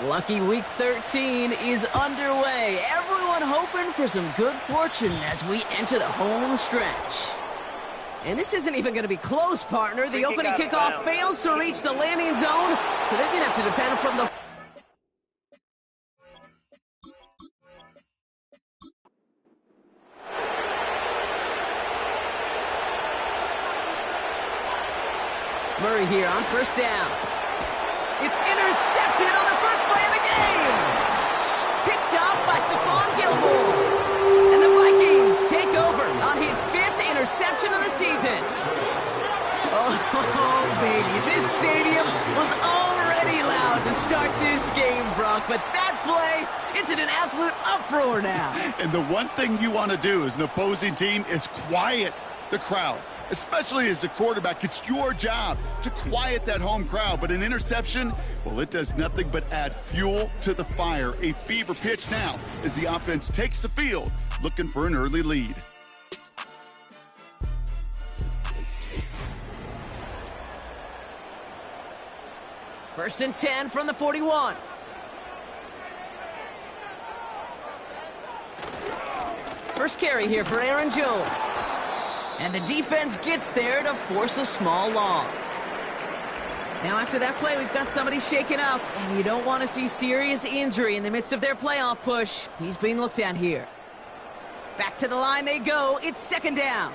Lucky Week 13 is underway. Everyone hoping for some good fortune as we enter the home stretch. And this isn't even going to be close, partner. The opening kickoff fails to reach the landing zone, so they're going to have to defend from the... Murray here on first down. It's intercepted on the first play of the game. Picked up by Stephon Gilmore. And the Vikings take over on his 5th interception of the season. Oh, baby, this stadium was already loud to start this game, Brock. But that play, it's in an absolute uproar now. And the one thing you want to do as an opposing team is quiet the crowd. Especially as a quarterback, it's your job to quiet that home crowd. But an interception, well, it does nothing but add fuel to the fire. A fever pitch now as the offense takes the field, looking for an early lead. First and 10 from the 41. First carry here for Aaron Jones. And the defense gets there to force a small loss. Now after that play, we've got somebody shaken up, and you don't want to see serious injury in the midst of their playoff push. He's being looked at here. Back to the line they go. It's second down.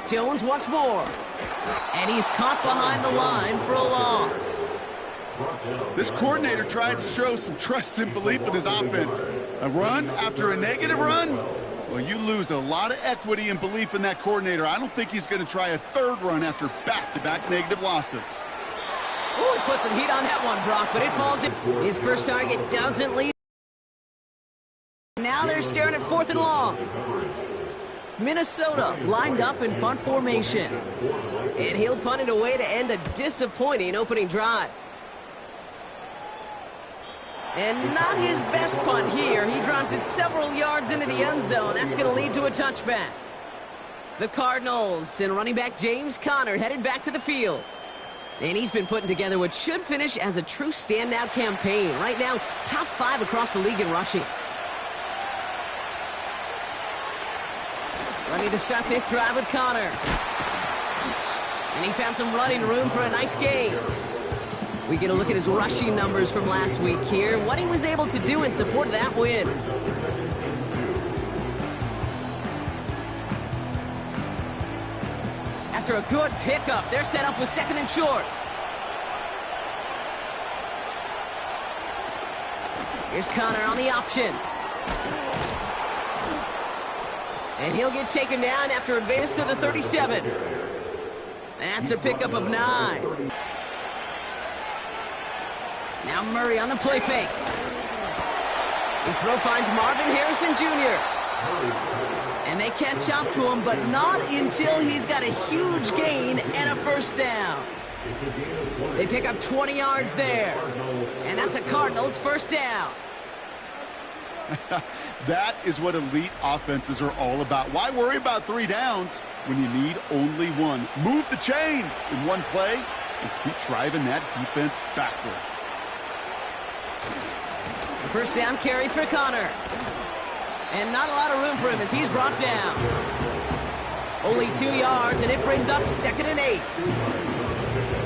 Jones once more. And he's caught behind the line for a loss. This coordinator tried to show some trust and belief in his offense. A run after a negative run? Well, you lose a lot of equity and belief in that coordinator. I don't think he's going to try a third run after back-to-back negative losses. Ooh, he put some heat on that one, Brock, but it falls in. His first target doesn't lead. Now they're staring at 4th and long. Minnesota lined up in punt formation. And he'll punt it away to end a disappointing opening drive. And not his best punt here. He drops it several yards into the end zone. That's going to lead to a touchback. The Cardinals and running back James Conner headed back to the field. And he's been putting together what should finish as a true standout campaign. Right now, top 5 across the league in rushing. Ready to start this drive with Conner. And he found some running room for a nice gain. We get a look at his rushing numbers from last week here, what he was able to do in support of that win. After a good pickup, they're set up with 2nd and short. Here's Conner on the option. And he'll get taken down after advance to the 37. That's a pickup of 9. Now Murray on the play fake. His throw finds Marvin Harrison Jr. And they catch up to him, but not until he's got a huge gain and a first down. They pick up 20 yards there. And that's a Cardinals first down. That is what elite offenses are all about. Why worry about 3 downs when you need only 1? Move the chains in one play and keep driving that defense backwards. First down carry for Conner. And not a lot of room for him as he's brought down. Only 2 yards, and it brings up 2nd and 8.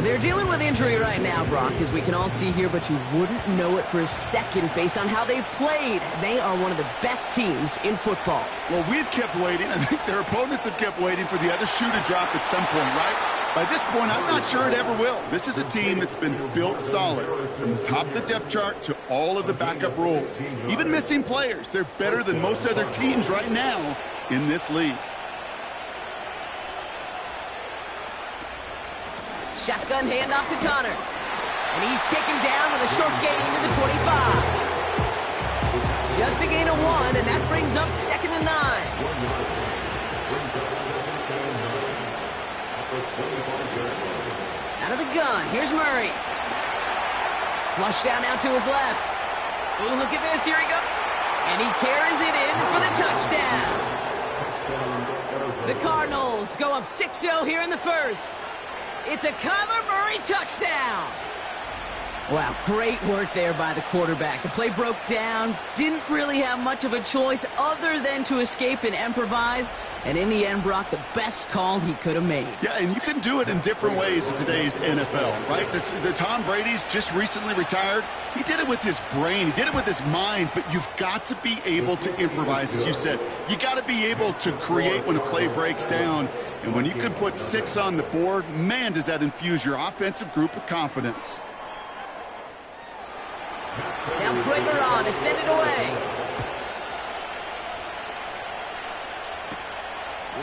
They're dealing with injury right now, Brock, as we can all see here, but you wouldn't know it for a second based on how they've played. They are one of the best teams in football. Well, we've kept waiting. I think their opponents have kept waiting for the other shoe to drop at some point, right? By this point, I'm not sure it ever will. This is a team that's been built solid from the top of the depth chart to all of the backup roles. Even missing players, they're better than most other teams right now in this league. Shotgun handoff to Conner. And he's taken down with a short gain to the 25. Just a gain of 1, and that brings up 2nd and 9. Out of the gun, here's Murray. Flush down now to his left. Oh, look at this, here he goes. And he carries it in for the touchdown. The Cardinals go up 6-0 here in the first. It's a Kyler Murray touchdown. Wow, great work there by the quarterback. The play broke down, didn't really have much of a choice other than to escape and improvise, and in the end, Brock, the best call he could have made. Yeah, and you can do it in different ways in today's NFL, right? The Tom Brady's just recently retired. He did it with his brain. He did it with his mind, but you've got to be able to improvise, as you said. You got to be able to create when a play breaks down, and when you can put 6 on the board, man, does that infuse your offensive group with confidence. Now Prager on to send it away.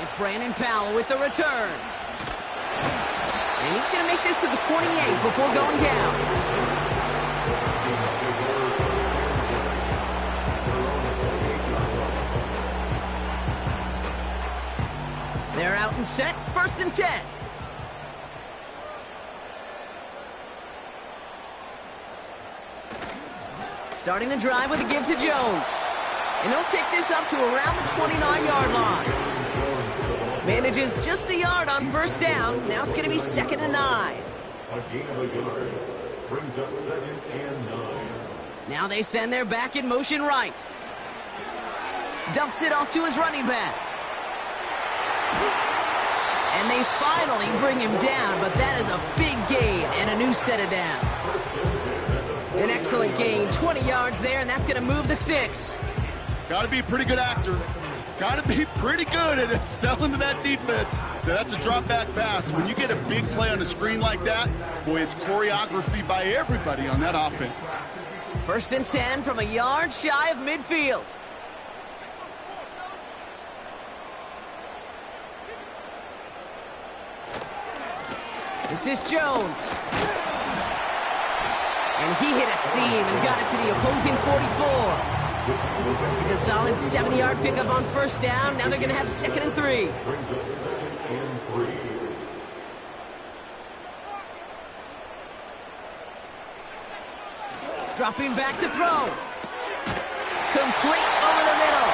It's Brandon Powell with the return. And he's going to make this to the 28 before going down. They're out and set, 1st and 10. Starting the drive with a give to Jones. And he'll take this up to around the 29-yard line. Manages just a yard on 1st down. Now it's going to be 2nd and 9. A gain of a yard brings up 2nd and 9. Now they send their back in motion right. Dumps it off to his running back. And they finally bring him down, but that is a big gain and a new set of downs. An excellent gain, 20 yards there, and that's going to move the sticks. Got to be a pretty good actor. Got to be pretty good at selling to that defense. That's a drop-back pass. When you get a big play on a screen like that, boy, it's choreography by everybody on that offense. 1st and 10 from a yard shy of midfield. This is Jones. And he hit a seam and got it to the opposing 44. It's a solid 70-yard pickup on 1st down. Now they're going to have 2nd and 3. Brings up 2nd and 3. Dropping back to throw. Complete over the middle.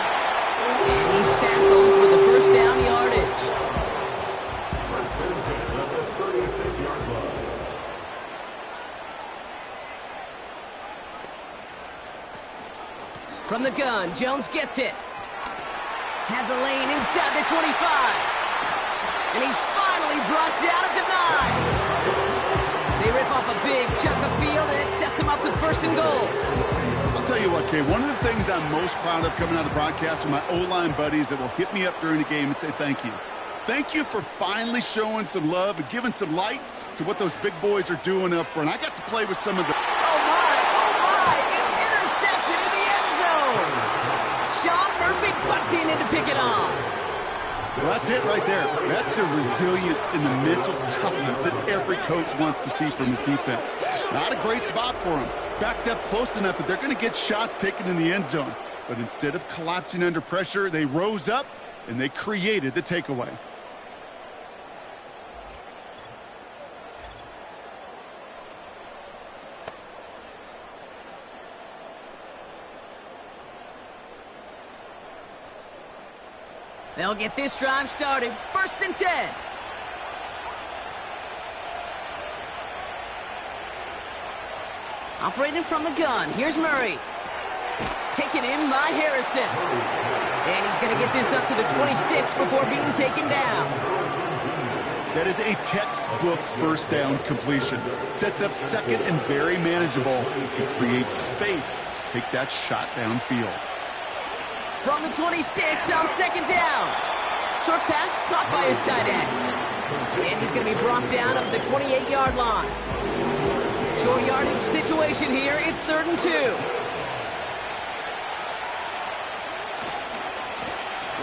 And he's tackled with the 1st down yardage. From the gun, Jones gets it. Has a lane inside the 25. And he's finally brought down at the 9. They rip off a big chunk of field, and it sets him up with 1st and goal. I'll tell you what, Kay, one of the things I'm most proud of coming out of broadcast are my O-line buddies that will hit me up during the game and say thank you. Thank you for finally showing some love and giving some light to what those big boys are doing up front. I got to play with some of the... Oh, my, it's intercepted in the end zone. Sean Murphy bunting in to pick it off. Well, that's it right there. That's the resilience and the mental toughness that every coach wants to see from his defense. Not a great spot for him. Backed up close enough that they're going to get shots taken in the end zone. But instead of collapsing under pressure, they rose up and they created the takeaway. They'll get this drive started. 1st and 10. Operating from the gun. Here's Murray. Taken in by Harrison. And he's going to get this up to the 26 before being taken down. That is a textbook 1st down completion. Sets up 2nd and very manageable. It creates space to take that shot downfield. From the 26 on 2nd down. Short pass caught by his tight end. And he's going to be brought down up the 28-yard line. Short yardage situation here. It's 3rd and 2.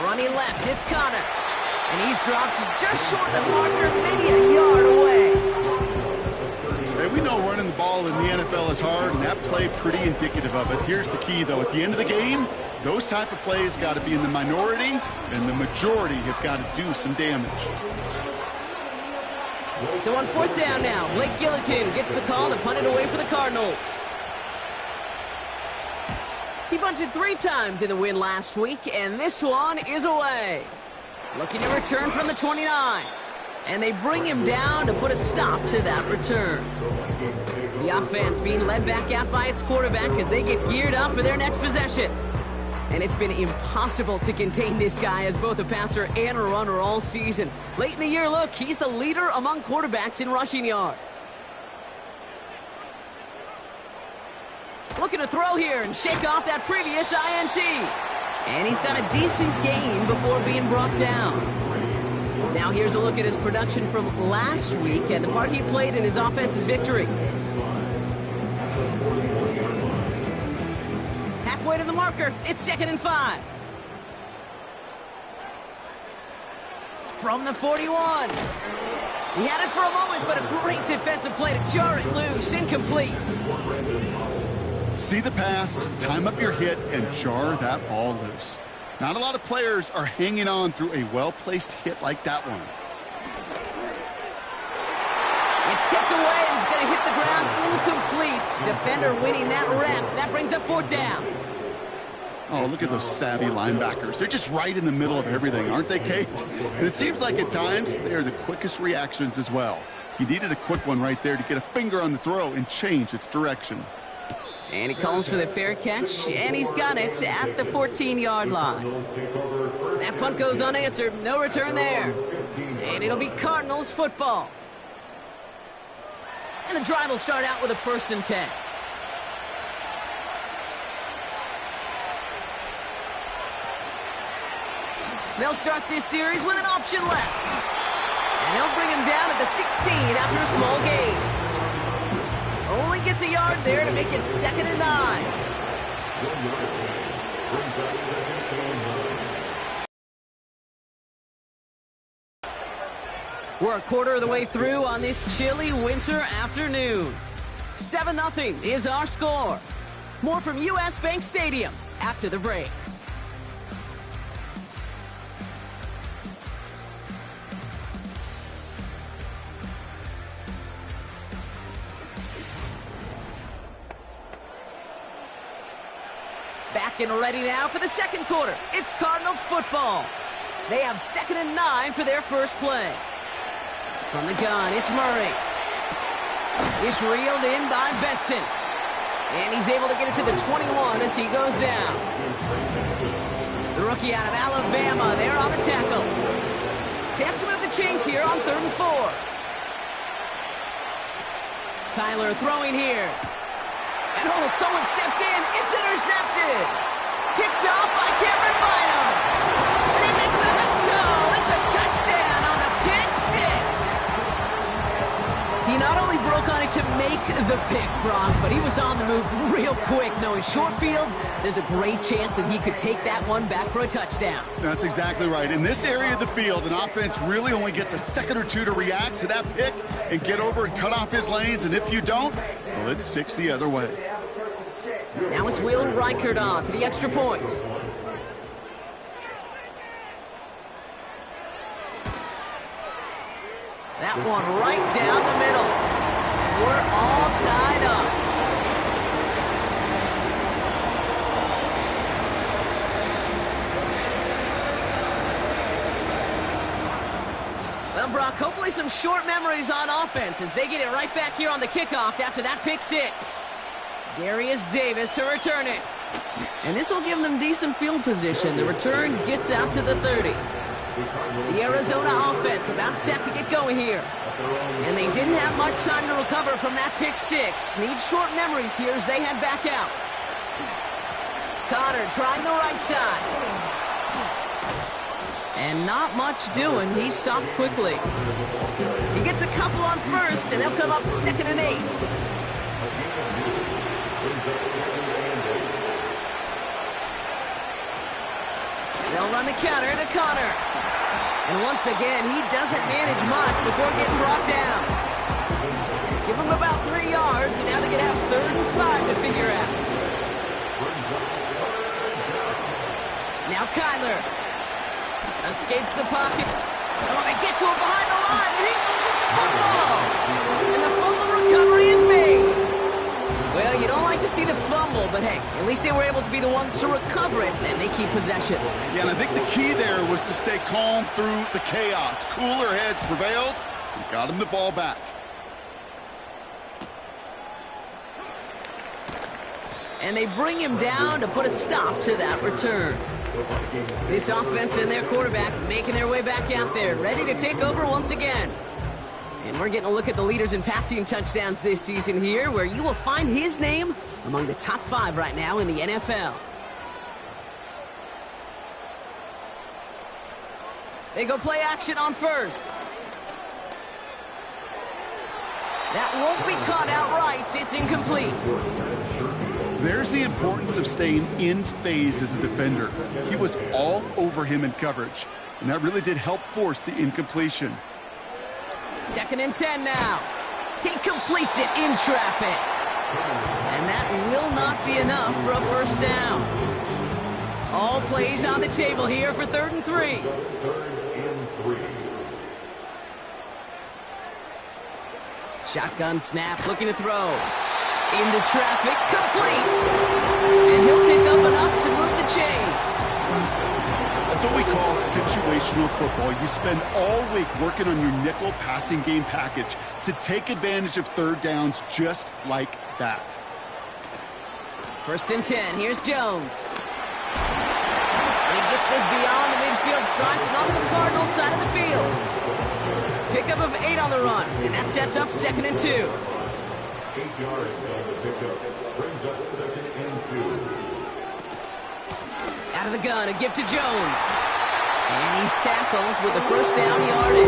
Running left, it's Connor. And he's dropped just short of the marker, maybe a yard away. Hey, we know running the ball in the NFL is hard, and that play pretty indicative of it. Here's the key, though. At the end of the game, those type of plays got to be in the minority, and the majority have got to do some damage. So on 4th down now, Blake Gillikin gets the call to punt it away for the Cardinals. He punted 3 times in the win last week, and this one is away. Looking to return from the 29. And they bring him down to put a stop to that return. The offense being led back out by its quarterback as they get geared up for their next possession. And it's been impossible to contain this guy as both a passer and a runner all season. Late in the year, look, he's the leader among quarterbacks in rushing yards. Looking to throw here and shake off that previous INT. And he's got a decent gain before being brought down. Now here's a look at his production from last week and the part he played in his offense's victory. Halfway to the marker, it's 2nd and 5. From the 41. He had it for a moment, but a great defensive play to jar it loose, incomplete. See the pass, time up your hit, and jar that ball loose. Not a lot of players are hanging on through a well-placed hit like that one. It's tipped away and it's going to hit the ground incomplete. Defender winning that rep. That brings up 4th down. Oh, look at those savvy linebackers. They're just right in the middle of everything, aren't they, Kate? And it seems like at times they are the quickest reactions as well. He needed a quick one right there to get a finger on the throw and change its direction. And he calls for the fair catch, and he's got it at the 14-yard line. That punt goes unanswered. No return there. And it'll be Cardinals football. And the drive will start out with a 1st and 10. They'll start this series with an option left. And they'll bring him down at the 16 after a small gain. Only gets a yard there to make it 2nd and 9. We're a quarter of the way through on this chilly winter afternoon. 7-0 is our score. More from U.S. Bank Stadium after the break. Back and ready now for the 2nd quarter. It's Cardinals football. They have 2nd and 9 for their first play. From the gun, it's Murray. It's reeled in by Benson. And he's able to get it to the 21 as he goes down. The rookie out of Alabama there on the tackle. Chance to move the chains here on 3rd and 4. Kyler throwing here. And oh, someone stepped in. It's intercepted. Picked off by Cameron Bynum. And he makes the let's go. It's a touchdown on the pick 6. He not only broke on it to make the pick, Brock, but he was on the move real quick. Knowing short fields, there's a great chance that he could take that one back for a touchdown. That's exactly right. In this area of the field, an offense really only gets a second or two to react to that pick and get over and cut off his lanes. And if you don't, well, it's 6 the other way. Now it's Will Reichert on for the extra point. That one right down the middle. And we're all tied up. Well, Brock, hopefully some short memories on offense as they get it right back here on the kickoff after that pick 6. Darius Davis to return it. And this will give them decent field position. The return gets out to the 30. The Arizona offense about set to get going here. And they didn't have much time to recover from that pick 6. Need short memories here as they head back out. Connor trying the right side. And not much doing. He stopped quickly. He gets a couple on 1st, and they'll come up 2nd and 8. They'll run the counter to Connor. And once again, he doesn't manage much before getting brought down. Give him about 3 yards, and now they're going to have 3rd and 5 to figure out. Now Kyler escapes the pocket. Oh, they get to him behind the line, and he loses the football. And the fumble recovery is made. Well, you don't like to see the fumble, but hey, at least they were able to be the ones to recover it, and they keep possession. Yeah, and I think the key there was to stay calm through the chaos. Cooler heads prevailed and got him the ball back. And they bring him down to put a stop to that return. This offense and their quarterback making their way back out there, ready to take over once again. And we're getting a look at the leaders in passing touchdowns this season here, where you will find his name among the top 5 right now in the NFL. They go play action on first. That won't be caught outright. It's incomplete. There's the importance of staying in phase as a defender. He was all over him in coverage, and that really did help force the incompletion. 2nd and 10 now. He completes it in traffic. And that will not be enough for a first down. All plays on the table here for 3rd and 3. 3rd and 3. Shotgun snap, looking to throw. Into traffic, complete. And he'll pick up enough to move the chains. That's what we call situational football. You spend all week working on your nickel passing game package to take advantage of 3rd downs just like that. 1st and 10, here's Jones. And he gets this beyond the midfield stripe and onto the Cardinals side of the field. Pickup of 8 on the run, and that sets up 2nd and 2. 8 yards on the pickup. Brings up 2nd and 2. Out of the gun, a give to Jones. And he's tackled with the first down yardage.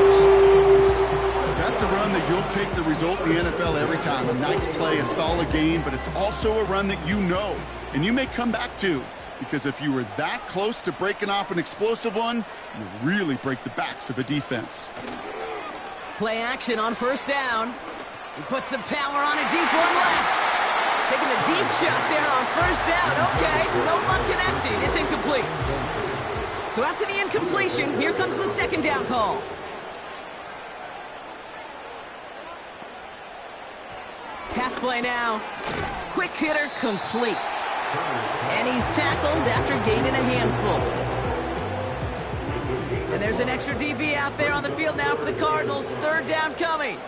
That's a run that you'll take the result in the NFL every time. A nice play, a solid game, but it's also a run that you know, and you may come back to, because if you were that close to breaking off an explosive one, you really break the backs of a defense. Play action on first down. He puts some power on a deep one left. Taking a deep shot there on first down. Okay, no luck connecting. It's incomplete. So after the incompletion, here comes the 2nd down call. Pass play now. Quick hitter complete. And he's tackled after gaining a handful. And there's an extra DB out there on the field now for the Cardinals. 3rd down coming.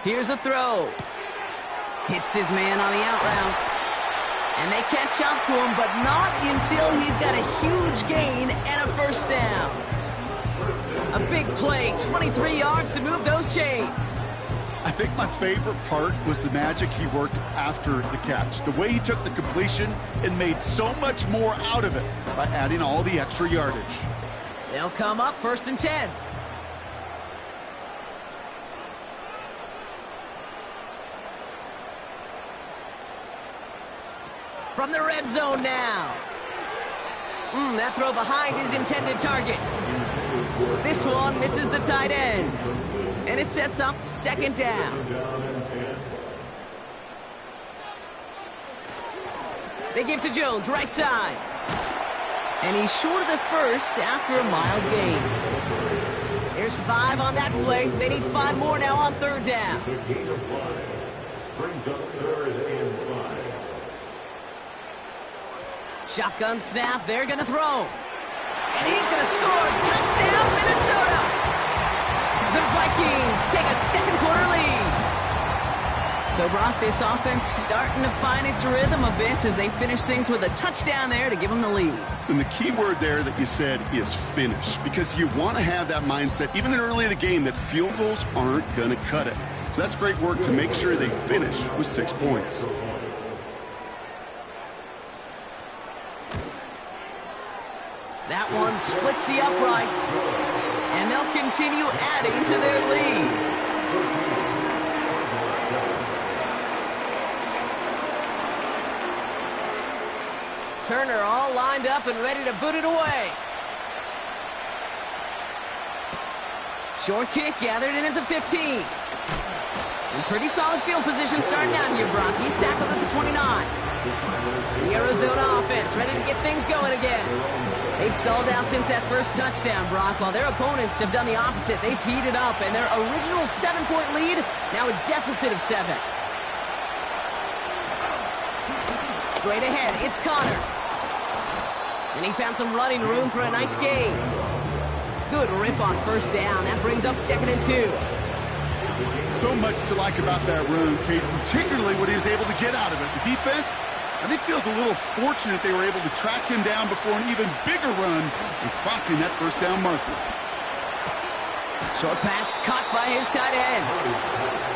Here's a throw. Hits his man on the out route. And they catch up to him, but not until he's got a huge gain and a first down. A big play, 23 yards to move those chains. I think my favorite part was the magic he worked after the catch. The way he took the completion and made so much more out of it by adding all the extra yardage. They'll come up 1st and 10. From the red zone now. That throw behind his intended target. This one misses the tight end. And it sets up 2nd down. They give to Jones, right side. And he's short of the first after a mild gain. There's 5 on that play. They need 5 more now on 3rd down. Brings up 3rd and 5. Shotgun snap, they're going to throw. And he's going to score. Touchdown, Minnesota! The Vikings take a 2nd quarter lead. So, Brock, this offense starting to find its rhythm a bit as they finish things with a touchdown there to give them the lead. And the key word there that you said is finish, because you want to have that mindset, even early in the game, that field goals aren't going to cut it. So that's great work to make sure they finish with 6 points. That one splits the uprights, and they'll continue adding to their lead. Turner all lined up and ready to boot it away. Short kick gathered in at the 15. In pretty solid field position starting out here, Brock. He's tackled at the 29. The Arizona offense ready to get things going again. They've stalled out since that first touchdown, Brock, while their opponents have done the opposite. They've heated up, and their original 7-point lead, now a deficit of 7. Straight ahead, it's Connor. And he found some running room for a nice gain. Good rip on first down. That brings up 2nd and 2. So much to like about that run, Kate, particularly what he was able to get out of it. The defense, I think, feels a little fortunate they were able to track him down before an even bigger run and crossing that first down marker. Short pass caught by his tight end.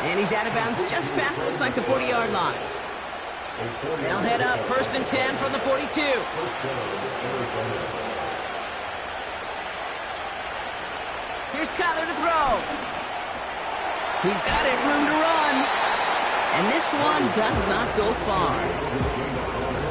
And he's out of bounds just past, looks like, the 40-yard line. They'll head up 1st and 10 from the 42. Here's Kyler to throw. He's got it, room to run. And this one does not go far.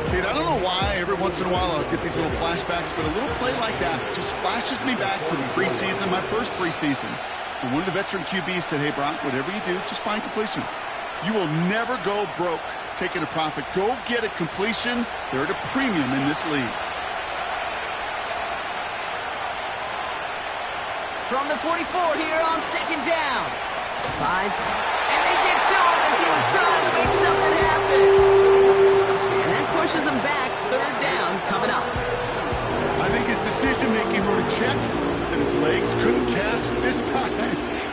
Kate, I don't know why every once in a while I'll get these little flashbacks, but a little play like that just flashes me back to the preseason, my first preseason. And one of the veteran QBs said, hey, Brock, whatever you do, just find completions. You will never go broke taking a profit. Go get a completion. They're at a premium in this league. From the 44 here on 2nd down. Buys, and they get to him as he was trying to make something happen. And that pushes him back. 3rd down coming up. I think his decision-making wrote a check that his legs couldn't catch this time.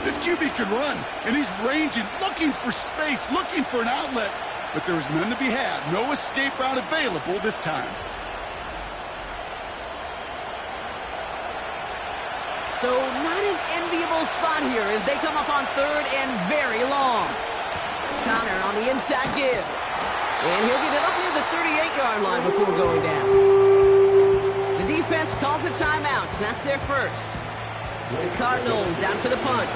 This QB can run, and he's ranging, looking for space, looking for an outlet. But there was none to be had. No escape route available this time. So not an enviable spot here as they come up on 3rd and very long. Connor on the inside give. And he'll get it up near the 38-yard line before going down. The defense calls a timeout. That's their first. The Cardinals out for the punt.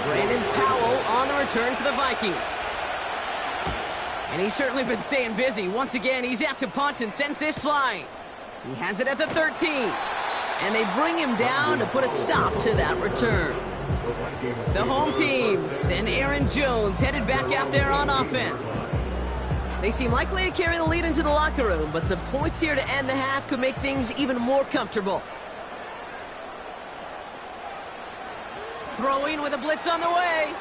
Brandon Powell on the return for the Vikings. And he's certainly been staying busy. Once again, he's out to punt and sends this flying. He has it at the 13. And they bring him down to put a stop to that return. The home teams and Aaron Jones headed back out there on offense. They seem likely to carry the lead into the locker room, but some points here to end the half could make things even more comfortable. Throwing with a blitz on the way.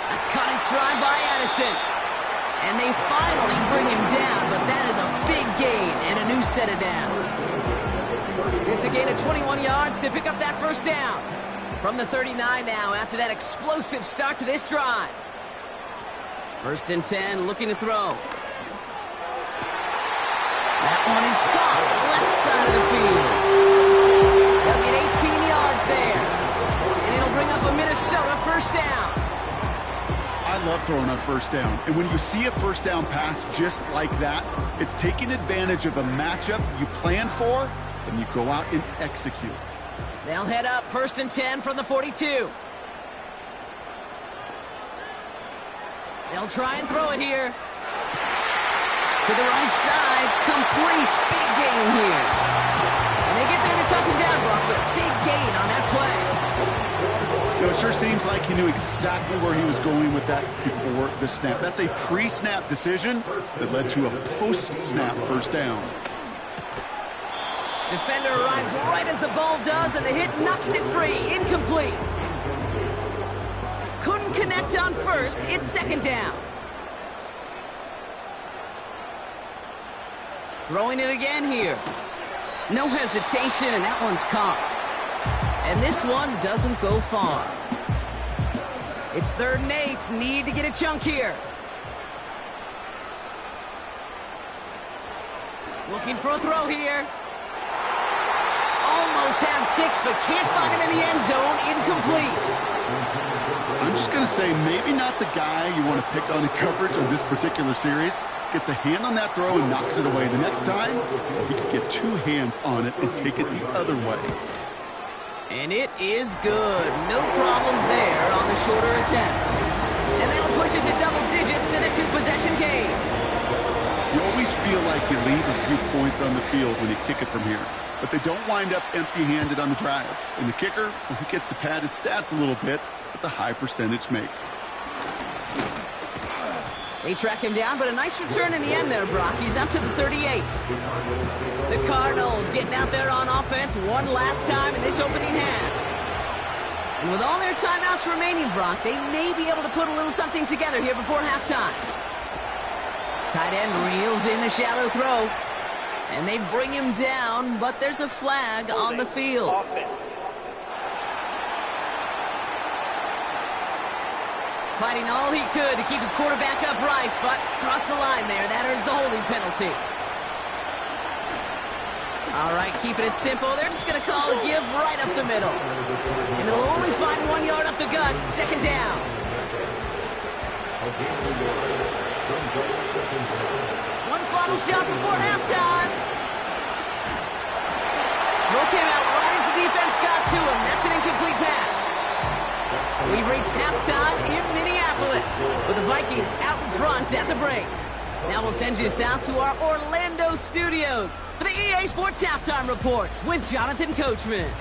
That's caught in stride by Addison. And they finally bring him down, but that is a big gain and a new set of downs. It's a gain of 21 yards to pick up that first down. From the 39 now after that explosive start to this drive. 1st and 10, looking to throw. That one is caught left side of the field. They'll get 18 yards there. And it'll bring up a Minnesota first down. I love throwing on first down. And when you see a first down pass just like that, it's taking advantage of a matchup you plan for, and you go out and execute. They'll head up 1st and 10 from the 42. They'll try and throw it here. To the right side, complete. Big gain here. And they get there to touch him down, Brock, but a big gain on that play. You know, it sure seems like he knew exactly where he was going with that before the snap. That's a pre-snap decision that led to a post-snap first down. Defender arrives right as the ball does, and the hit knocks it free. Incomplete. Couldn't connect on first. It's 2nd down. Throwing it again here. No hesitation, and that one's caught. And this one doesn't go far. It's 3rd and 8. Need to get a chunk here. Looking for a throw here. Almost had 6, but can't find him in the end zone. Incomplete. I'm just going to say maybe not the guy you want to pick on in coverage on this particular series. Gets a hand on that throw and knocks it away. The next time, he could get 2 hands on it and take it the other way. And it is good. No problems there on the shorter attempt. And that'll push it to double digits in a 2-possession game. You always feel like you leave a few points on the field when you kick it from here. But they don't wind up empty-handed on the drive. And the kicker, well, he gets to pad his stats a little bit with a high percentage make. They track him down, but a nice return in the end there, Brock. He's up to the 38. The Cardinals getting out there on offense one last time in this opening half. And with all their timeouts remaining, Brock, they may be able to put a little something together here before halftime. Tight end reels in the shallow throw. And they bring him down, but there's a flag on the field. Fighting all he could to keep his quarterback upright, but crossed the line there. That earns the holding penalty. All right, keeping it simple. They're just going to call a give right up the middle. And they'll only find 1 yard up the gut. Second down. One final shot before halftime. Throw came out right as the defense got to him. That's an incomplete pass. So we've reached halftime in Minneapolis with the Vikings out in front at the break. Now we'll send you south to our Orlando studios for the EA Sports Halftime Report with Jonathan Coachman.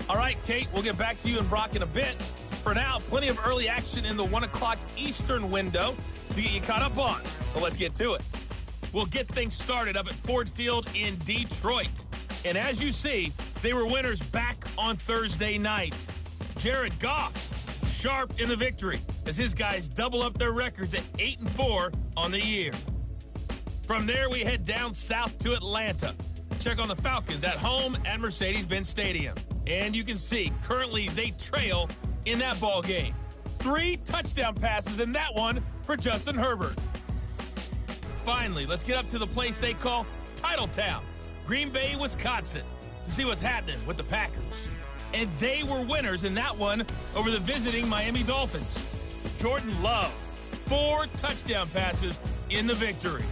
All right, Kate, we'll get back to you and Brock in a bit. For now, plenty of early action in the 1 o'clock Eastern window to get you caught up on. So let's get to it. We'll get things started up at Ford Field in Detroit. And as you see, they were winners back on Thursday night. Jared Goff, sharp in the victory as his guys double up their records at 8-4 on the year. From there, we head down south to Atlanta. Check on the Falcons at home at Mercedes-Benz Stadium. And you can see, currently they trail in that ball game. 3 touchdown passes in that one for Justin Herbert. Finally, let's get up to the place they call Titletown, Green Bay, Wisconsin, to see what's happening with the Packers. And they were winners in that one over the visiting Miami Dolphins. Jordan Love, 4 touchdown passes in the victory.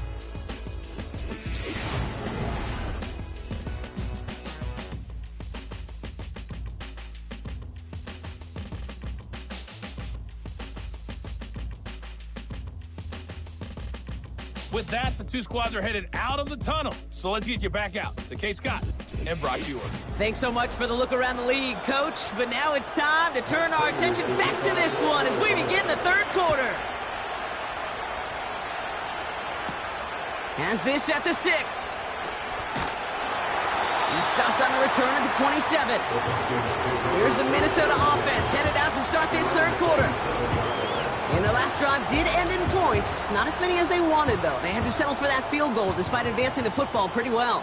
With that, the two squads are headed out of the tunnel. So let's get you back out to Kay Scott and Brock Huard. Thanks so much for the look around the league, Coach. But now it's time to turn our attention back to this one as we begin the third quarter. Has this at the 6. He stopped on the return at the 27. Here's the Minnesota offense headed out to start this third quarter. And their last drive did end in points. Not as many as they wanted, though. They had to settle for that field goal despite advancing the football pretty well.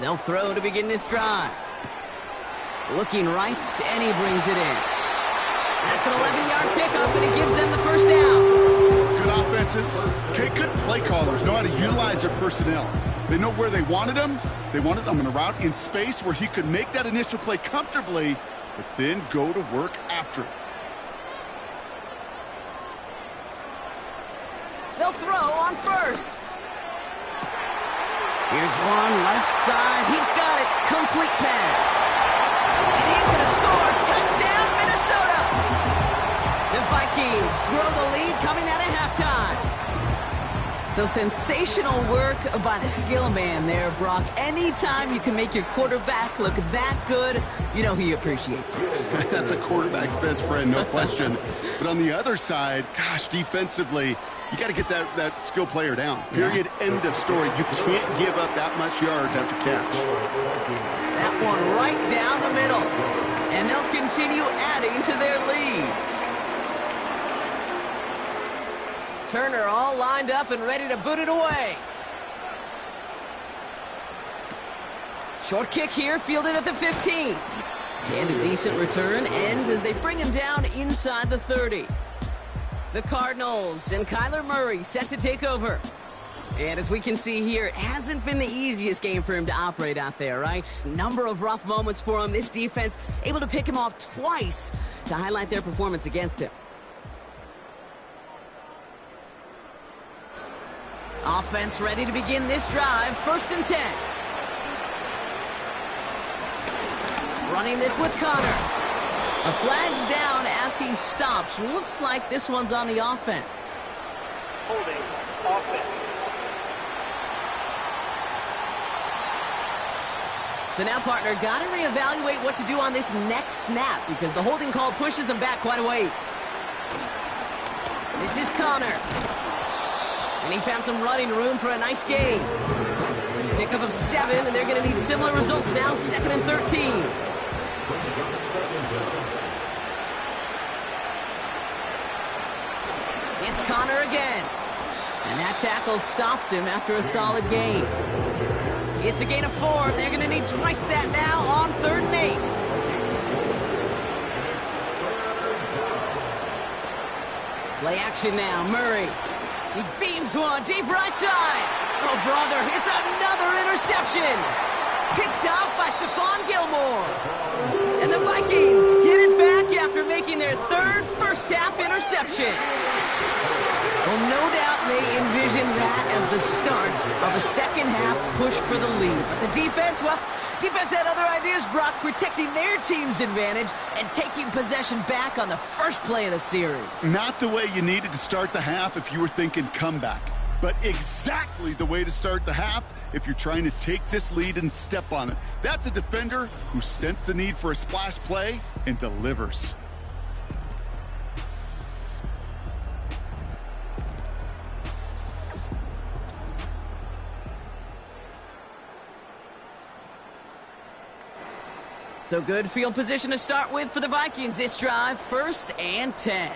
They'll throw to begin this drive. Looking right, and he brings it in. That's an 11-yard pickup, and it gives them the first down. Good offenses. Okay, good play callers know how to utilize their personnel. They know where they wanted them. They wanted them in a route in space where he could make that initial play comfortably, but then go to work after it. They'll throw on first. Here's one left side. He's got it. Complete pass. And he's going to score. Touchdown, Minnesota. The Vikings grow the lead coming out of halftime. So sensational work by the skill man there, Brock. Anytime you can make your quarterback look that good, you know he appreciates it. That's a quarterback's best friend, no question. But on the other side, gosh, defensively, you got to get that skill player down. Period. Yeah. End of story. You can't give up that much yards after catch. That one right down the middle. And they'll continue adding to their lead. Turner all lined up and ready to boot it away. Short kick here, fielded at the 15. And a decent return ends as they bring him down inside the 30. The Cardinals and Kyler Murray set to take over. And as we can see here, it hasn't been the easiest game for him to operate out there, right? Number of rough moments for him. This defense able to pick him off twice to highlight their performance against him. Offense ready to begin this drive. 1st and 10. Running this with Connor. A flag's down as he stops. Looks like this one's on the offense. Holding offense. So now, partner, got to reevaluate what to do on this next snap because the holding call pushes him back quite a ways. This is Connor. And he found some running room for a nice gain. Pickup of 7, and they're going to need similar results now. 2nd and 13. It's Connor again. And that tackle stops him after a solid gain. It's a gain of 4. They're going to need twice that now on 3rd and 8. Play action now. Murray. He beams one deep right side. Oh, brother, it's another interception. Picked up by Stephon Gilmore. And the Vikings get it back after making their 3rd first-half interception. Well, no doubt they envisioned that as the start of a second-half push for the lead. But the defense, well, defense had other ideas, Brock, protecting their team's advantage and taking possession back on the first play of the series. Not the way you needed to start the half if you were thinking comeback, but exactly the way to start the half if you're trying to take this lead and step on it. That's a defender who sensed the need for a splash play and delivers. So good field position to start with for the Vikings this drive. 1st and 10.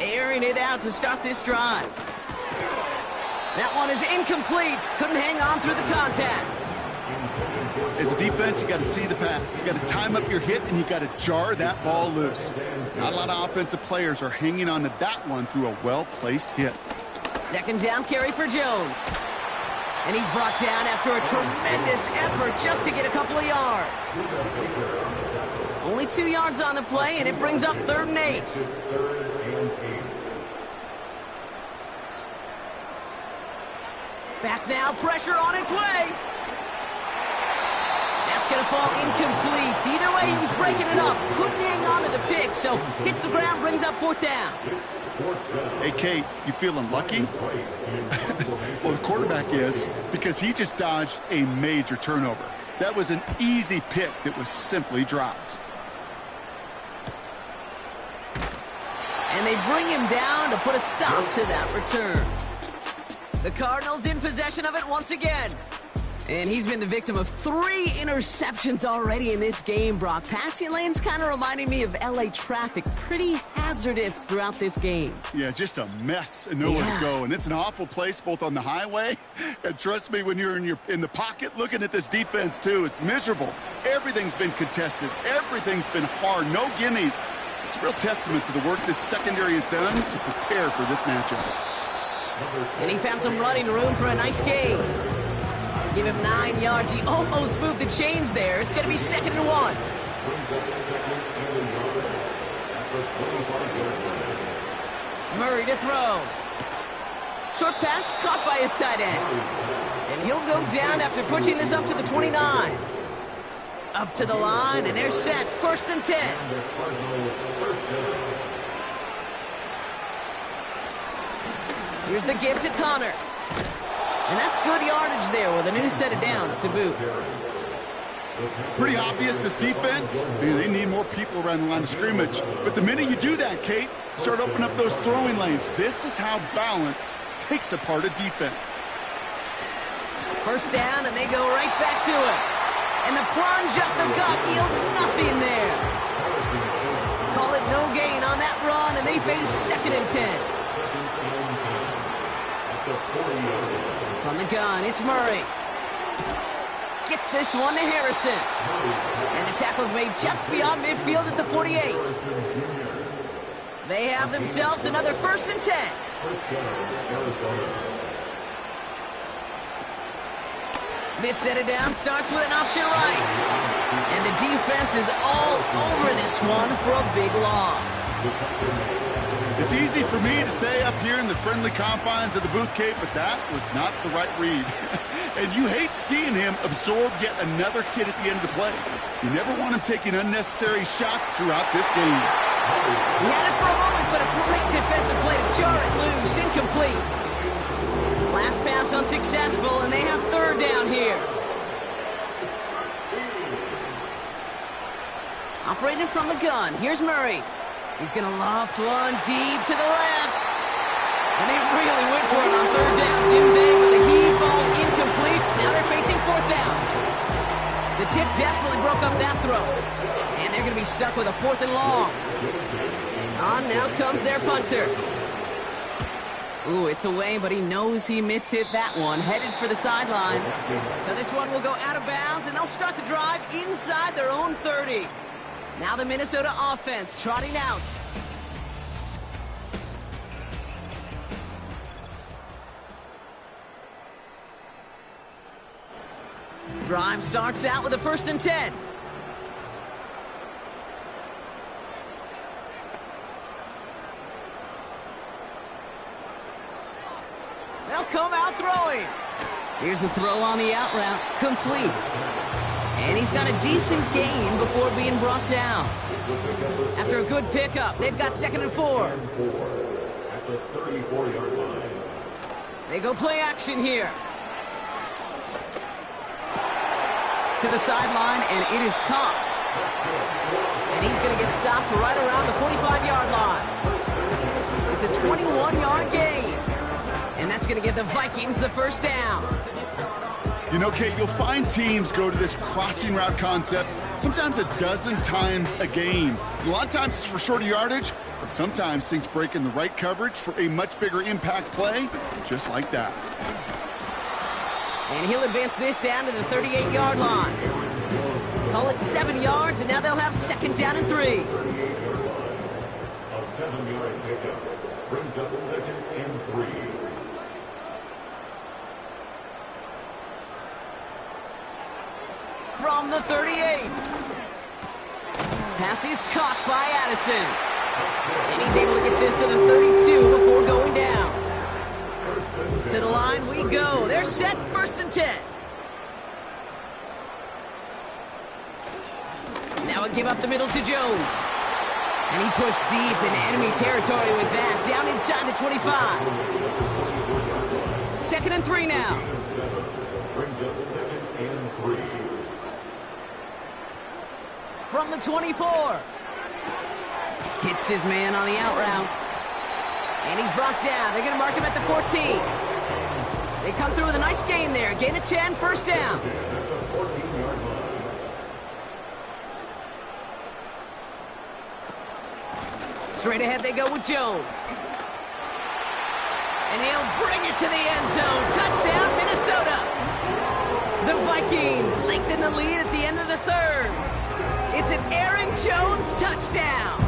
Airing it out to start this drive. That one is incomplete. Couldn't hang on through the contact. As a defense, you got to see the pass. You got to time up your hit, and you got to jar that ball loose. Not a lot of offensive players are hanging on to that one through a well-placed hit. 2nd down carry for Jones. And he's brought down after a tremendous effort just to get a couple of yards. Only 2 yards on the play, and it brings up 3rd and 8. Back now, pressure on its way. That's going to fall incomplete. Either way, he was breaking it up. Couldn't hang on to the pick, so hits the ground, brings up 4th down. Hey, Kate, you feeling lucky? Well, the quarterback is, because he just dodged a major turnover. That was an easy pick that was simply dropped. And they bring him down to put a stop to that return. The Cardinals in possession of it once again. And he's been the victim of 3 interceptions already in this game, Brock. Passing lanes kind of reminding me of LA traffic. Pretty hazardous throughout this game. Yeah, just a mess and nowhere to go. And it's an awful place both on the highway. And trust me, when you're in the pocket looking at this defense, too, it's miserable. Everything's been contested. Everything's been hard. No gimmies. It's a real testament to the work this secondary has done to prepare for this matchup. And he found some running room for a nice gain. Give him 9 yards. He almost moved the chains there. It's going to be 2nd and 1. Murray to throw. Short pass caught by his tight end. And he'll go down after pushing this up to the 29. Up to the line, and they're set. 1st and 10. Here's the give to Connor. And that's good yardage there with a new set of downs to boot. Pretty obvious, this defense, they need more people around the line of scrimmage. But the minute you do that, Kate, start opening up those throwing lanes. This is how balance takes apart a defense. 1st down, and they go right back to it. And the plunge up the gut yields nothing there. Call it no gain on that run, and they face 2nd and 10. From the gun, it's Murray. Gets this one to Harrison. And the tackle's made just beyond midfield at the 48. They have themselves another 1st and 10. This set it down starts with an option right. And the defense is all over this one for a big loss. It's easy for me to say up here in the friendly confines of the booth, Kate, but that was not the right read. And you hate seeing him absorb yet another hit at the end of the play. You never want him taking unnecessary shots throughout this game. He had it for a moment, but a great defensive play to jar it loose. Incomplete. Last pass unsuccessful, and they have 3rd down here. Operating from the gun, here's Murray. He's going to loft one deep to the left. And they really went for it on 3rd down, didn't they? But the heave falls incomplete. Now they're facing 4th down. The tip definitely broke up that throw. And they're going to be stuck with a 4th and long. On now comes their punter. Ooh, it's away, but he knows he mishit that one. Headed for the sideline. So this one will go out of bounds, and they'll start the drive inside their own 30. Now the Minnesota offense trotting out. Drive starts out with a 1st and 10. They'll come out throwing. Here's the throw on the out route. Complete. And he's got a decent gain before being brought down. After a good pickup, they've got 2nd and 4. At the 34-yard line. They go play action here. To the sideline, and it is caught. And he's going to get stopped right around the 45-yard line. It's a 21-yard gain. And that's going to give the Vikings the 1st down. You know, Kate, you'll find teams go to this crossing route concept sometimes a dozen times a game. A lot of times it's for shorter yardage, but sometimes things break in the right coverage for a much bigger impact play, just like that. And he'll advance this down to the 38-yard line. Call it 7 yards, and now they'll have 2nd down and 3. A 7-yard pickup brings up 2nd and 3. From the 38. Pass is caught by Addison. And he's able to get this to the 32 before going down. To the line we go. They're set, 1st and 10. Now a give up the middle to Jones. And he pushed deep in enemy territory with that. Down inside the 25. 2nd and 3 now. Brings up 2nd and 3. From the 24. Hits his man on the out route. And he's brought down. They're going to mark him at the 14. They come through with a nice gain there. Gain of 10, 1st down. Straight ahead they go with Jones. And he'll bring it to the end zone. Touchdown, Minnesota. The Vikings lengthen the lead at the end of the 3rd. It's an Aaron Jones touchdown.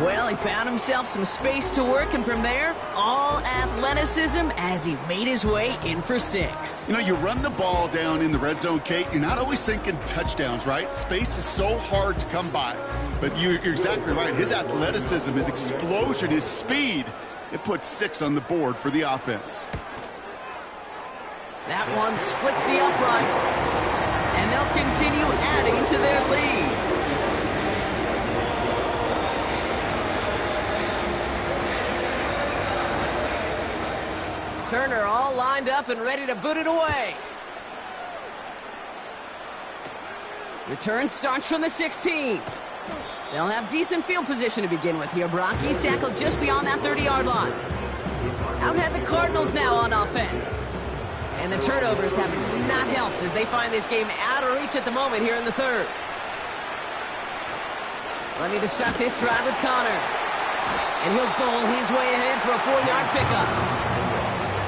Well, he found himself some space to work, and from there, all athleticism as he made his way in for 6. You know, you run the ball down in the red zone, Kate, you're not always thinking touchdowns, right? Space is so hard to come by. But you're exactly right. His athleticism, his explosion, his speed, it puts 6 on the board for the offense. That one splits the uprights, and they'll continue adding to their lead. Turner all lined up and ready to boot it away. Return starts from the 16. They'll have decent field position to begin with here. Brock, he's tackled just beyond that 30-yard line. Out ahead the Cardinals now on offense. And the turnovers have not helped as they find this game out of reach at the moment here in the 3rd. Ready to start this drive with Connor. And he'll bowl his way ahead for a 4-yard pickup.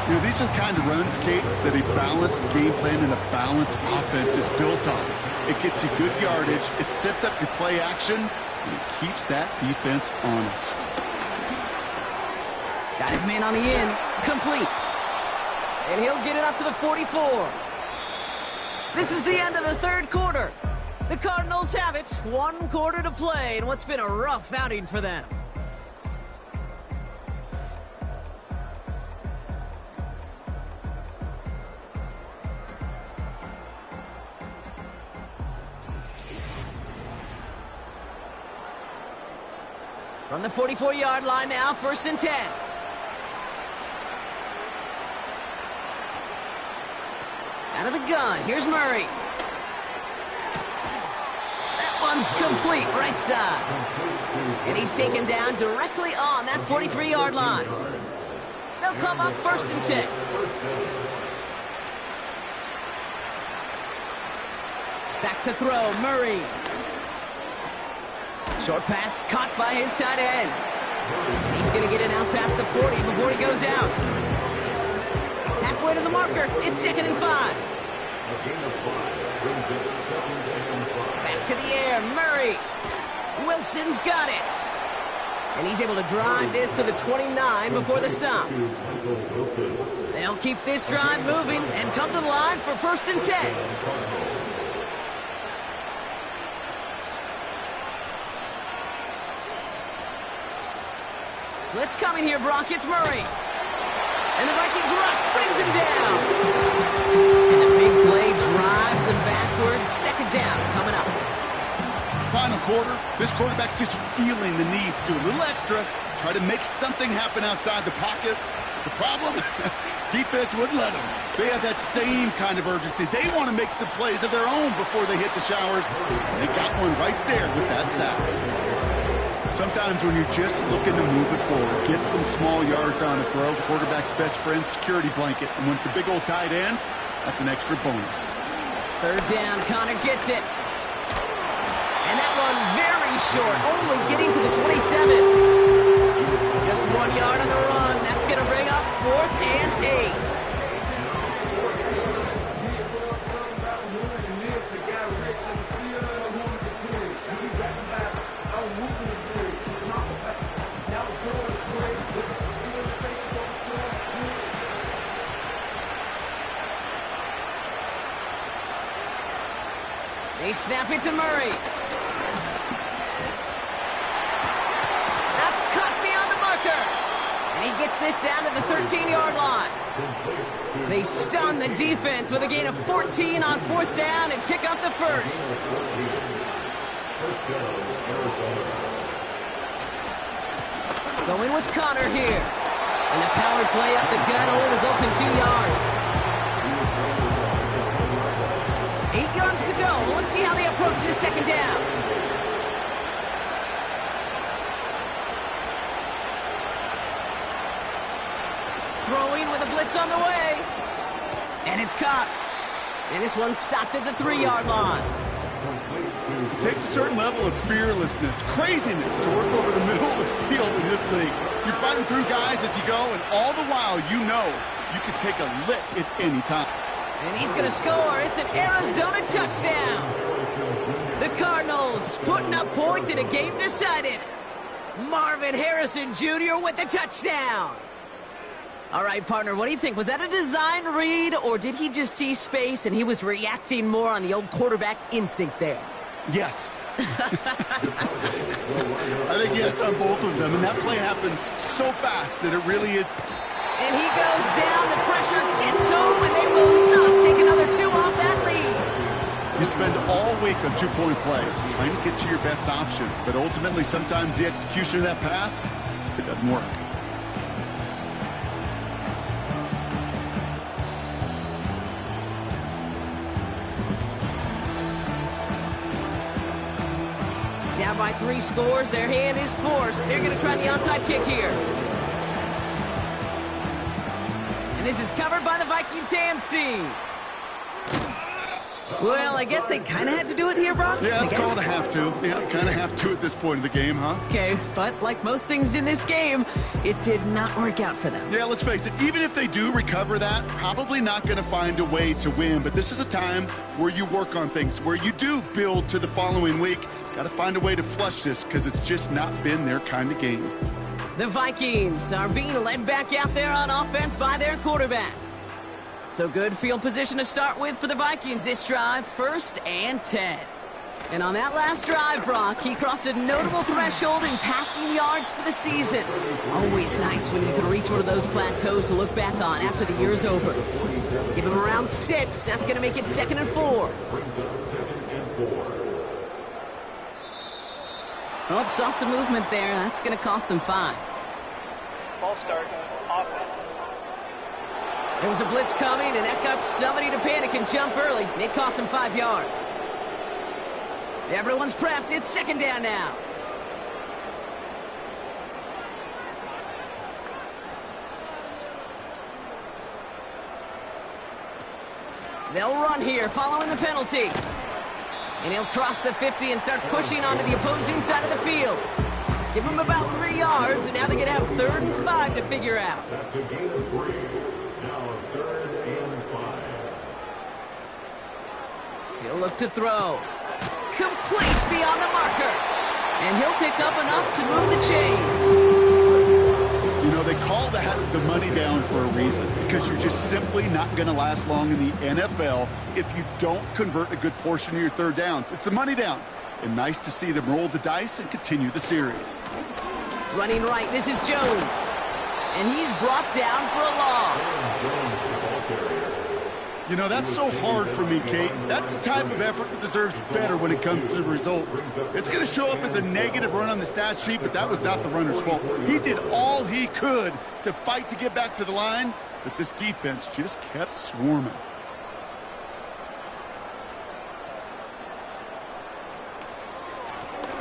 You know, these are the kind of runs, Kate, that a balanced game plan and a balanced offense is built on. It gets you good yardage, it sets up your play action, and it keeps that defense honest. Got his man on the in, complete. And he'll get it up to the 44. This is the end of the 3rd quarter. The Cardinals have it, 1 quarter to play in what's been a rough outing for them. From the 44-yard line now, 1st and 10. Out of the gun, here's Murray. That one's complete, right side. And he's taken down directly on that 43-yard line. They'll come up 1st and 10. Back to throw, Murray. Short pass caught by his tight end. And he's going to get it out past the 40 before he goes out. Halfway to the marker. It's 2nd and 5. Back to the air. Murray. Wilson's got it. And he's able to drive this to the 29 before the stop. They'll keep this drive moving and come to the line for 1st and 10. Blitz coming here, Brock. It's Murray. And the Vikings rush, brings him down. And the big play drives them backwards. 2nd down coming up. Final quarter, this quarterback's just feeling the need to do a little extra, try to make something happen outside the pocket. The problem? Defense wouldn't let them. They have that same kind of urgency. They want to make some plays of their own before they hit the showers. They got one right there with that sack. Sometimes when you're just looking to move it forward, get some small yards on a throw, quarterback's best friend, security blanket. And when it's a big old tight end, that's an extra bonus. 3rd down, Connor gets it. And that one very short, only getting to the 27. Just 1 yard on the run. That's going to bring up 4th and 8. They snap it to Murray. That's cut beyond the marker. And he gets this down to the 13-yard line. They stun the defense with a gain of 14 on 4th down and kick up the 1st. Going with Connor here. And the power play up the gut only results in 2 yards. 8 yards to go. Well, let's see how they approach this 2nd down. Throwing with a blitz on the way. And it's caught. And this one's stopped at the 3-yard line. It takes a certain level of fearlessness, craziness to work over the middle of the field in this league. You're fighting through guys as you go, and all the while you know you can take a lick at any time. And he's going to score. It's an Arizona touchdown. The Cardinals putting up points in a game decided. Marvin Harrison Jr. with the touchdown. All right, partner, what do you think? Was that a design read, or did he just see space and he was reacting more on the old quarterback instinct there? Yes. I think yes on both of them, and that play happens so fast that it really is. And he goes down, the pressure gets home, and they will not take another 2 off that lead. You spend all week on 2-point plays, trying to get to your best options, but ultimately sometimes the execution of that pass, it doesn't work. Down by 3 scores, their hand is forced. They're going to try the onside kick here. And this is covered by the Vikings hands team. Well, I guess they kind of had to do it here, Brock. Yeah, it's called a have to. Yeah, kind of have to at this point in the game, huh? Okay, but like most things in this game, it did not work out for them. Yeah, let's face it, even if they do recover that, probably not going to find a way to win. But this is a time where you work on things, where you do build to the following week. Got to find a way to flush this because it's just not been their kind of game. The Vikings are being led back out there on offense by their quarterback. So good field position to start with for the Vikings this drive, 1st and 10. And on that last drive, Brock, he crossed a notable threshold in passing yards for the season. Always nice when you can reach one of those plateaus to look back on after the year's over. Give him around 6. That's going to make it 2nd and 4. Oh, saw some movement there. That's going to cost them 5. Ball start, offense. There was a blitz coming, and that got somebody to panic and jump early. It cost them 5 yards. Everyone's prepped. It's 2nd down now. They'll run here, following the penalty. And he'll cross the 50 and start pushing onto the opposing side of the field. Give him about 3 yards, and now they're going to have 3rd and 5 to figure out. That's a gain of 3. Now 3rd and 5. He'll look to throw. Complete beyond the marker. And he'll pick up enough to move the chains. You know, they call that the money down for a reason, because you're just simply not going to last long in the NFL if you don't convert a good portion of your 3rd downs. It's the money down. And nice to see them roll the dice and continue the series. Running right, this is Jones. And he's brought down for a loss. You know, that's so hard for me, Kate. That's the type of effort that deserves better when it comes to the results. It's going to show up as a negative run on the stat sheet, but that was not the runner's fault. He did all he could to fight to get back to the line, but this defense just kept swarming.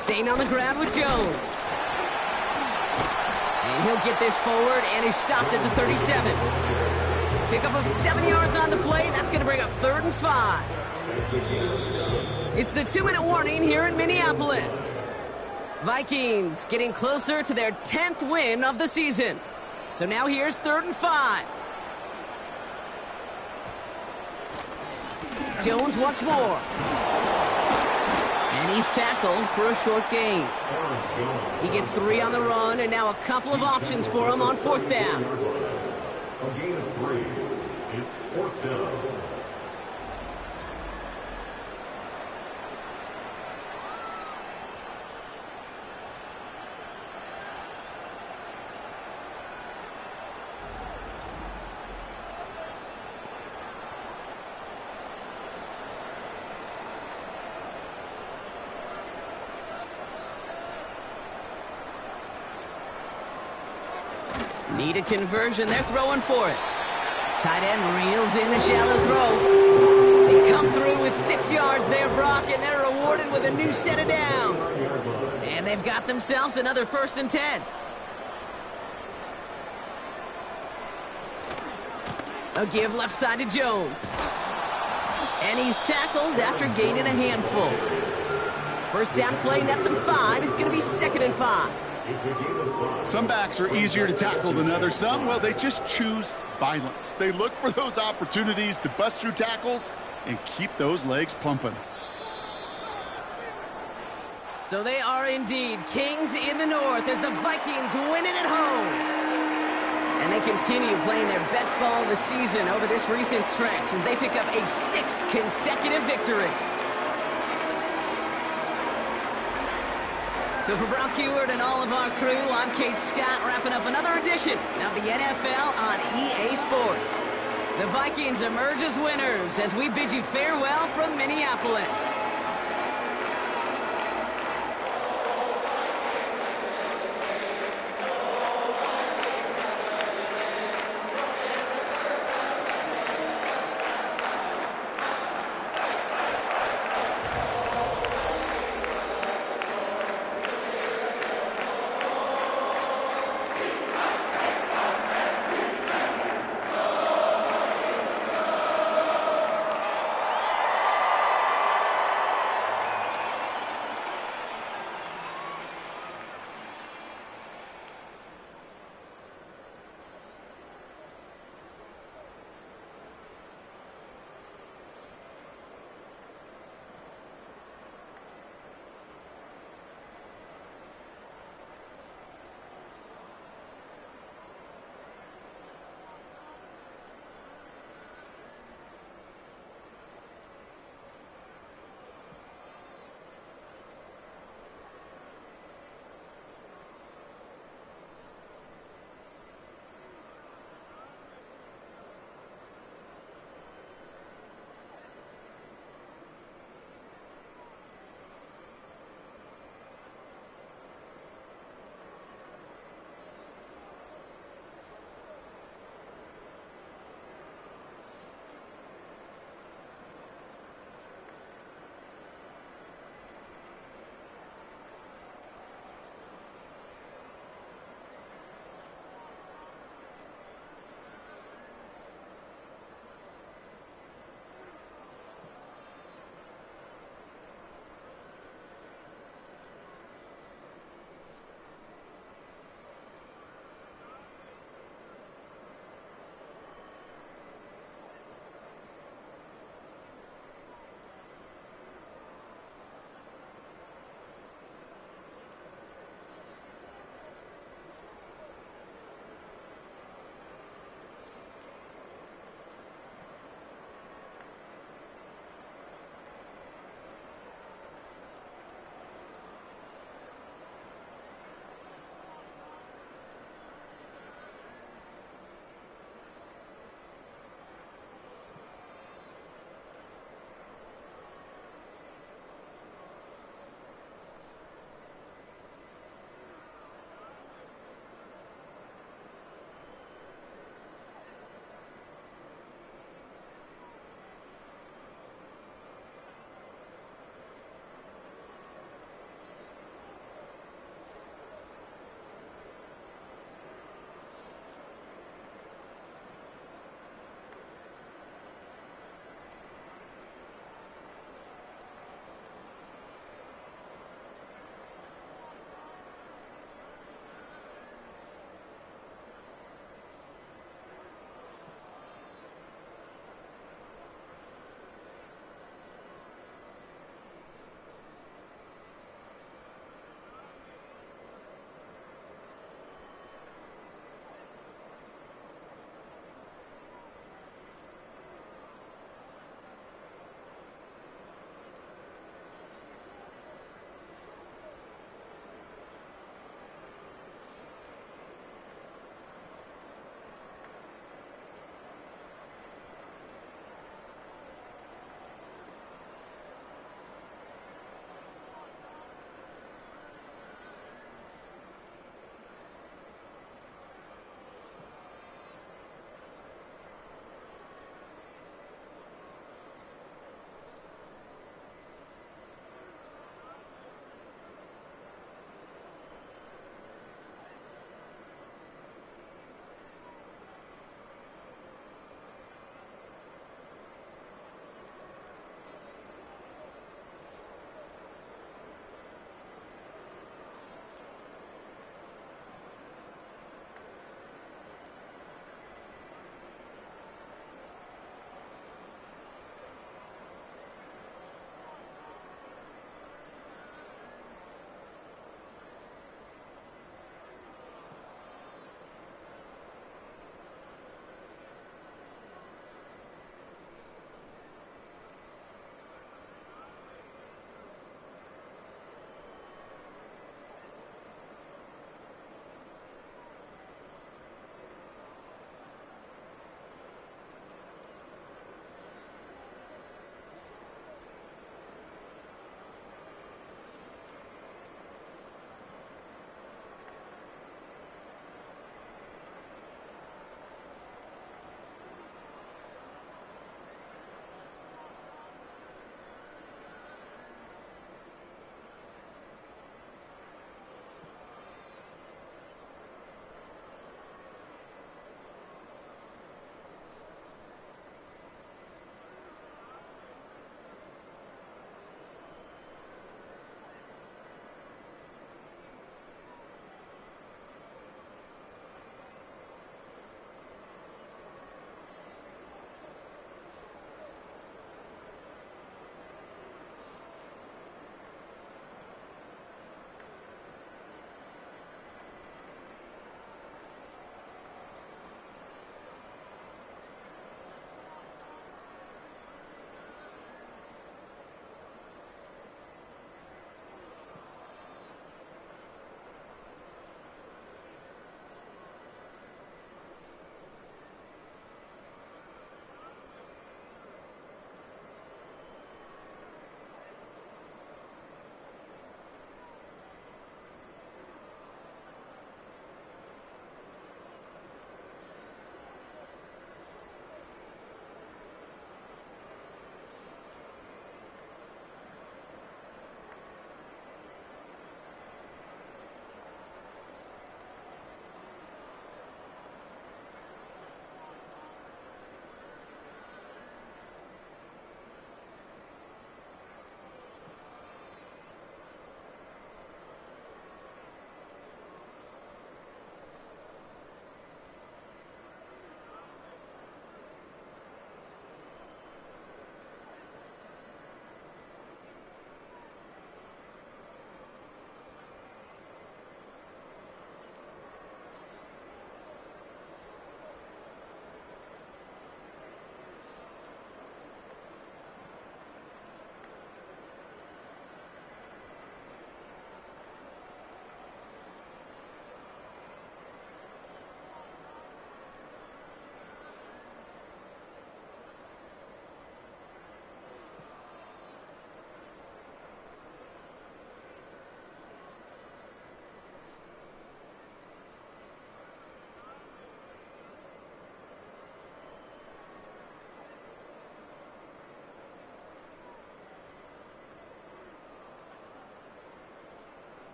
Staying on the ground with Jones. And he'll get this forward, and he's stopped at the 37. Pickup of 7 yards on the play. That's going to bring up 3rd and 5. It's the 2-minute warning here in Minneapolis. Vikings getting closer to their 10th win of the season. So now here's 3rd and 5. Jones once more. And he's tackled for a short gain. He gets 3 on the run, and now a couple of options for him on 4th down. A gain of 3. It's 4th down. Need a conversion. They're throwing for it. Tight end reels in the shallow throw. They come through with 6 yards there, Brock, and they're rewarded with a new set of downs. And they've got themselves another 1st and 10. A give left side to Jones. And he's tackled after gaining a handful. 1st down play, nets him 5. It's going to be 2nd and 5. Some backs are easier to tackle than others. Some, well, they just choose violence. They look for those opportunities to bust through tackles and keep those legs pumping. So they are indeed kings in the north as the Vikings win it at home. And they continue playing their best ball of the season over this recent stretch as they pick up a 6th consecutive victory. So for Brock Huard and all of our crew, I'm Kate Scott, wrapping up another edition of the NFL on EA Sports. The Vikings emerge as winners as we bid you farewell from Minneapolis.